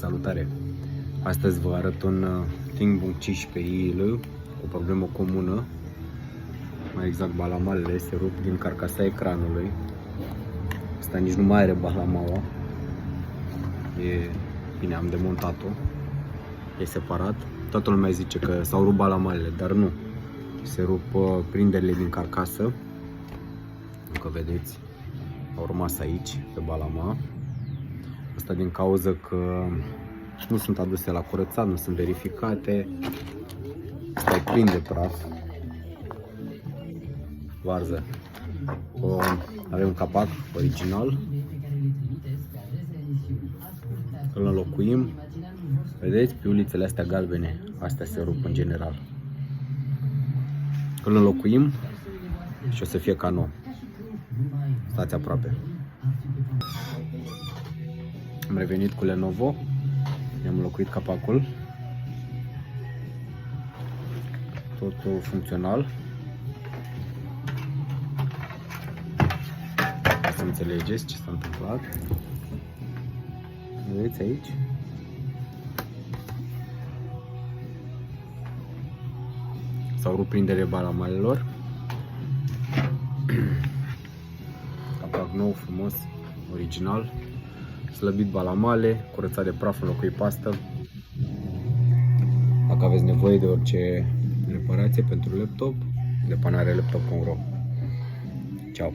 Salutare! Astăzi vă arăt un ThinkBook 15i, o problemă comună, mai exact balamalele se rup din carcasa ecranului. Asta nici nu mai are balamaua. Bine, am demontat-o, e separat. Toată lumea zice că s-au rupt balamalele, dar nu. Se rup prinderile din carcasă, încă vedeți, au rămas aici, pe balama. Asta din cauza că nu sunt aduse la curățat, nu sunt verificate. Asta e plin de praf, varză. Avem un capac original, îl înlocuim. Vedeți, piulițele astea galbene, astea se rup în general. Îl înlocuim și o să fie ca nou. Stați aproape. Am revenit cu Lenovo, i-am înlocuit capacul, totul funcțional. Ca să înțelegeți ce s-a întâmplat. Vedeți aici? S-au rupt prinderile balamalelor. Capac nou, frumos, original. Slăbit balamale, curățat de praf, înlocuit pastă. Dacă aveți nevoie de orice reparație pentru laptop, depanare laptop.ro. Ciao!